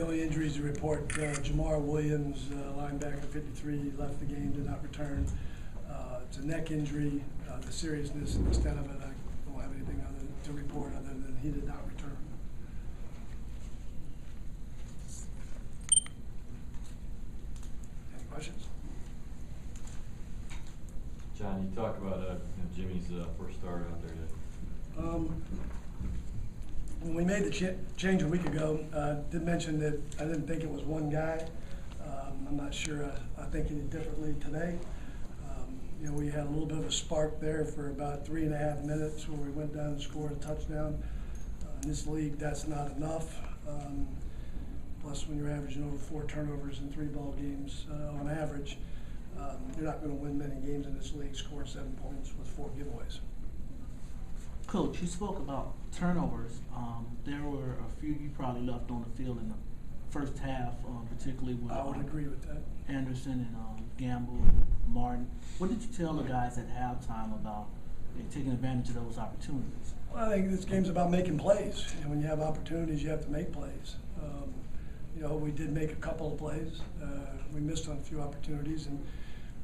the only injuries to report, Jamar Williams, linebacker 53, left the game, did not return. It's a neck injury. The seriousness and extent of it, I don't have anything to report other than he did not return. Any questions? John, you talked about Jimmy's first start out there today. When we made the change a week ago, did mention that I didn't think it was one guy. I'm not sure I think any differently today. We had a little bit of a spark there for about 3.5 minutes where we went down and scored a touchdown. In this league, that's not enough. Plus, when you're averaging over 4 turnovers in 3 ball games on average, you're not going to win many games in this league scoring 7 points with 4 giveaways. Coach, you spoke about turnovers. There were a few you probably left on the field in the first half, particularly with I would agree with that. Anderson and Gamble, Martin. What did you tell the guys at halftime about taking advantage of those opportunities? Well, I think this game's about making plays. And when you have opportunities, you have to make plays. We did make a couple of plays. We missed on a few opportunities, and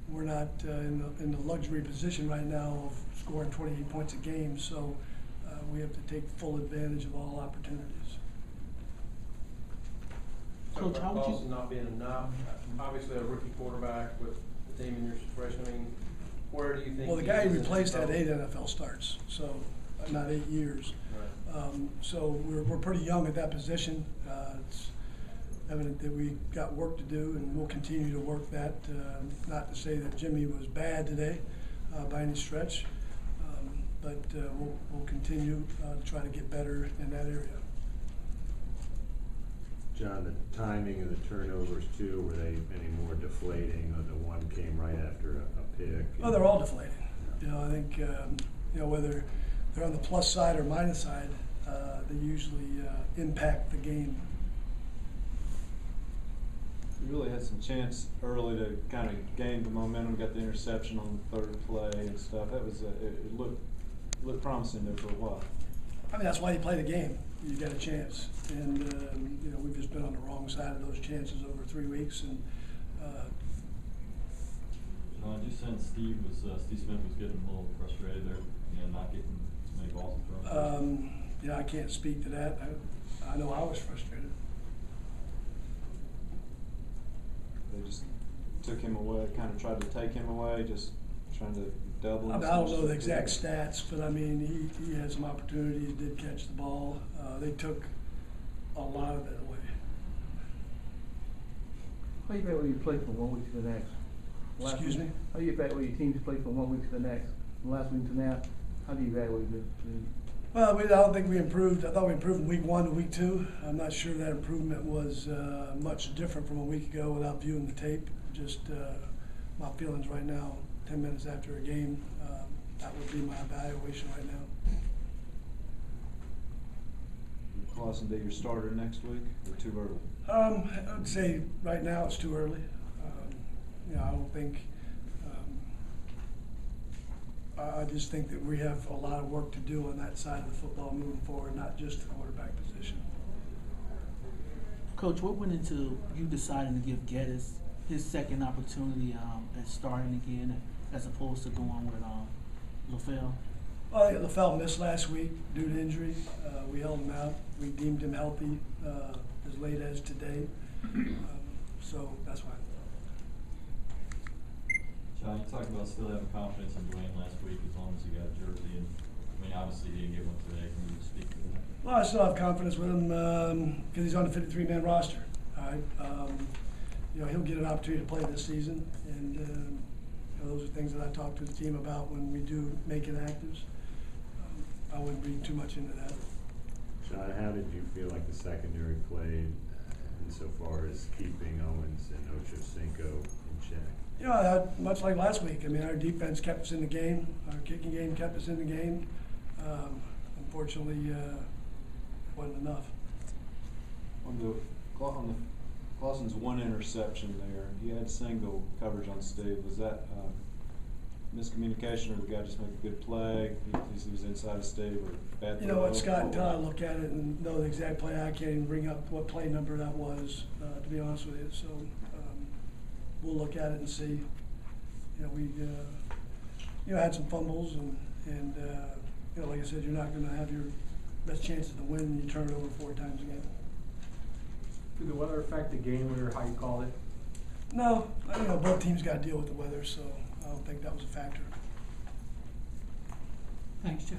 we're not in the luxury position right now of scoring 28 points a game, so we have to take full advantage of all opportunities. Coach, how would you not being enough? Obviously, a rookie quarterback with the team in your situation. I mean, where do you think? Well, the guy he replaced had 8 NFL starts, so not 8 years. Right. So we're pretty young at that position. It's evident that we got work to do, and we'll continue to work that. Not to say that Jimmy was bad today by any stretch, but we'll continue to try to get better in that area. John, the timing of the turnovers too, were they any more deflating, or the one came right after a pick? Oh, they're all deflating. I think whether they're on the plus side or minus side, they usually impact the game. You really had some chance early to kind of gain the momentum, got the interception on the 3rd play and stuff. That was it looked promising there for a while. I mean, that's why you play the game. You get a chance, and we've just been on the wrong side of those chances over 3 weeks. And John, you sense Steve Smith was getting a little frustrated there, not getting as many balls thrown. I can't speak to that. I know I was frustrated. They just took him away, kind of tried to take him away, just trying to double. I don't know the exact stats, but I mean, he had some opportunities, did catch the ball. They took a lot of it away. How do you bet when you play from 1 week to the next? Excuse me? How do you bet when your teams play from 1 week to the next? From last week to now, how do you evaluate it? Well, I don't think we improved. I thought we improved from week 1 to week 2. I'm not sure that improvement was much different from a week ago without viewing the tape. Just my feelings right now, 10 minutes after a game, that would be my evaluation right now. Clausen be your starter next week, or too early? I would say right now it's too early. I don't think. I just think that we have a lot of work to do on that side of the football moving forward, not just the quarterback position. Coach, what went into you deciding to give Geddes his second opportunity at starting again, as opposed to going with LaFell? Well, I think LaFell missed last week due to injury. We held him out. We deemed him healthy as late as today. So that's why. John, you talked about still having confidence in Dwayne last week as long as he got a jersey, and obviously he didn't get one today. Can you speak to that? Well, I still have confidence with him because he's on the 53-man roster. All right, he'll get an opportunity to play this season, and those are things that I talk to the team about when we do make inactives. I wouldn't read too much into that. John, how did you feel like the secondary played insofar as keeping Owens and Ochocinco in check? Much like last week. I mean, our defense kept us in the game. Our kicking game kept us in the game. Unfortunately, wasn't enough. On Clausen's one interception there, he had single coverage on Steve. Was that miscommunication, or the guy just made a good play, he was inside of Steve, or bad throw? You know what, Scott and Todd look at it and know the exact play. I can't even bring up what play number that was, to be honest with you. So we'll look at it and see. You know, we had some fumbles, and you know, like I said, you're not going to have your best chances to win when you turn it over 4 times a game. Did the weather affect the game, or how you called it? No, you know, both teams got to deal with the weather, so I don't think that was a factor. Thanks, Jeff.